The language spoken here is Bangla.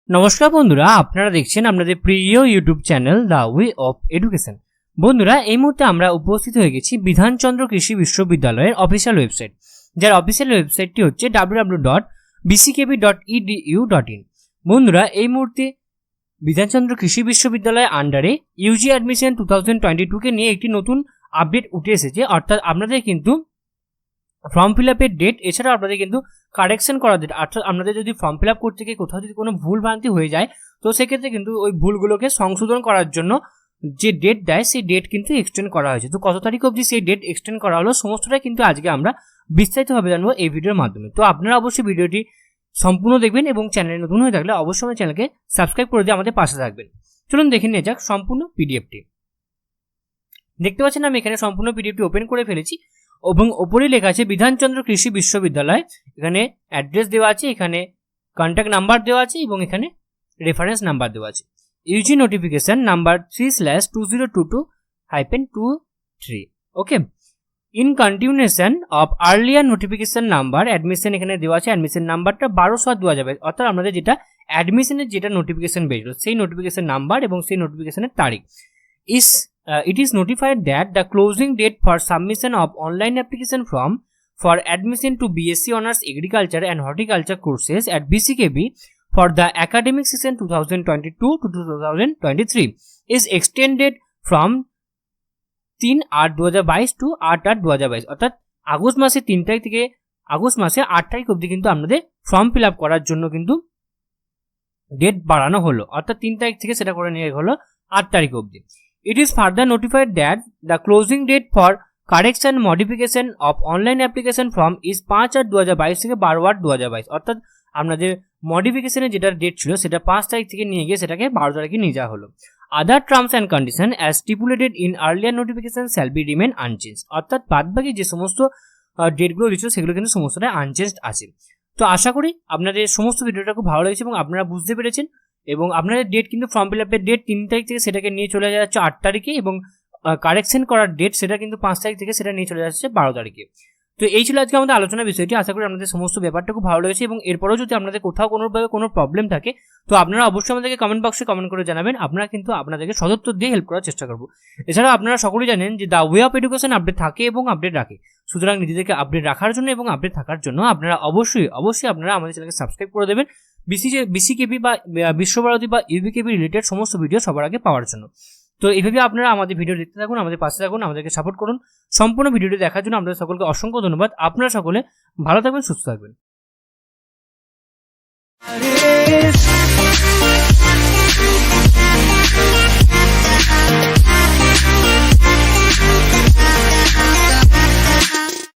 নমস্কার বন্ধুরা, আপনারা দেখছেন আপনাদের প্রিয় YouTube channel the way of education. বন্ধুরা, এই মুহূর্তে আমরা উপস্থিত হয়ে গেছি বিধানচন্দ্র কৃষি বিশ্ববিদ্যালয়ের অফিসিয়াল ওয়েবসাইট, যার অফিসিয়াল ওয়েবসাইটটি হচ্ছে www.bckv.edu.in। বন্ধুরা, এই মুহূর্তে বিধানচন্দ্র কৃষি বিশ্ববিদ্যালয়ের আন্ডারে ইউজি অ্যাডমিশন 2022 নিয়ে একটি নতুন আপডেট উঠে এসেছে। অর্থাৎ আপনাদের কিন্তু ফর্ম ফিল আপের ডেট, এছাড়াও আপনাদের কিন্তু কারেকশন করার ডেট, অর্থাৎ আপনাদের যদি ফর্ম ফিল আপ করতে গিয়ে কোথাও যদি কোনো ভুল ভ্রান্তি হয়ে যায়, তো সেক্ষেত্রে কিন্তু ওই ভুলগুলোকে সংশোধন করার জন্য যে ডেট দেয় সেই ডেট কিন্তু এক্সটেন্ড করা হয়েছে। তো কত তারিখ অবধি সেই ডেট এক্সটেন্ড করা হলো, সমস্তটাই কিন্তু আজকে আমরা বিস্তারিতভাবে জানবো এই ভিডিওর মাধ্যমে। তো আপনারা অবশ্যই ভিডিওটি সম্পূর্ণ দেখবেন এবং চ্যানেলে নতুন হয়ে থাকলে অবশ্যই আমাদের চ্যানেলকে সাবস্ক্রাইব করে দিয়ে আমাদের পাশে থাকবেন। চলুন দেখে নিয়ে যাক সম্পূর্ণ পিডিএফটি। দেখতে পাচ্ছেন আমি এখানে সম্পূর্ণ পিডিএফটি ওপেন করে ফেলেছি এবং ওপরে লেখা আছে বিধানচন্দ্র কৃষি বিশ্ববিদ্যালয়। এখানে অ্যাড্রেস দেওয়া আছে, এখানে কন্ট্যাক্ট নাম্বার দেওয়া আছে এবং এখানে রেফারেন্স নাম্বার দেওয়া আছে। UG notification number 3/2022-23। Okay, in continuation of earlier notification number admission এখানে দেওয়া আছে। অ্যাডমিশন নাম্বারটা 12/7/2022, অর্থাৎ আমাদের যেটা অ্যাডমিশনের যেটা নোটিফিকেশন বেরিয়েছিল সেই নোটিফিকেশন নাম্বার এবং সেই নোটিফিকেশনের তারিখ। It is notified that the closing date for submission of online application form for admission to BSc Honours Agriculture and Horticulture courses at BCKV for the academic session 2022 to 2023 is extended from 3/8/2022 to 8/8/2022, অর্থাৎ আগস্ট মাসে 3 তারিখ থেকে আগস্ট মাসে 8 তারিখ অবধি কিন্তু আপনাদের ফর্ম ফিল আপ করার জন্য কিন্তু ডেট বাড়ানো হলো, অর্থাৎ 3 তারিখ থেকে সেটা করে নিয়ে হলো 8 তারিখ অবধি। It is further notified that the closing date for correction modification of online application form is 5/8/2022 থেকে 12/8/2022, অর্থাৎ আপনাদের মডিফিকেশনের যেটা ডেট ছিল সেটা 5 তারিখ থেকে নিয়ে গিয়ে সেটাকে 12 তারিখে নিয়ে যাওয়া হলো। Other terms and conditions as stipulated in earlier notification shall be remain unchanged, অর্থাৎ বাদবাকি যে সমস্ত ডেটগুলো দিচ্ছিল সেগুলো কিন্তু সমস্তটাই আনচেঞ্জড আছে। তো আশা করি আপনাদের সমস্ত ভিডিওটা খুব ভালো লেগেছে এবং আপনারা বুঝতে পেরেছেন। এবং আপনাদের ডেট কিন্তু ফর্ম ফিল আপের ডেট 3 তারিখ থেকে সেটাকে নিয়ে চলে যাচ্ছে 8 তারিখে এবং কারেকশন করার ডেট সেটা কিন্তু 5 তারিখ থেকে সেটা নিয়ে চলে যাচ্ছে 12 তারিখে। তো এই ছিল আজকে আমাদের আলোচনার বিষয়টি। আশা করি আপনাদের সমস্ত ব্যাপারটা খুব ভালো লেগেছে এবং এরপরেও যদি আপনাদের কোথাও কোনোভাবে কোনো প্রবলেম থাকে তো আপনারা অবশ্যই আমাদেরকে কমেন্ট বক্সে কমেন্ট করে জানাবেন। আপনারা কিন্তু আপনাদেরকে সদুত্তর দিয়ে হেল্প করার চেষ্টা করবো। এছাড়াও আপনারা সকলেই জানেন যে the way of education update থাকে এবং আপডেট রাখে, সুতরাং নিজেদেরকে আপডেট রাখার জন্য এবং আপডেট থাকার জন্য আপনারা অবশ্যই আপনারা আমাদের চ্যানেলকে সাবস্ক্রাইব করে দেবেন বিসিকেভি বা বিশ্বভারতী বা ইউবিকেভি রিলেটেড সমস্ত ভিডিও সবার আগে পাওয়ার জন্য। তো এইভাবে আপনারা আমাদের ভিডিও দেখতে থাকুন, আমাদের পাশে থাকুন, আমাদেরকে সাপোর্ট করুন। সম্পূর্ণ ভিডিওটি দেখার জন্য আপনাদের সকলকে অসংখ্য ধন্যবাদ। আপনারা সকলে ভালো থাকবেন, সুস্থ থাকবেন।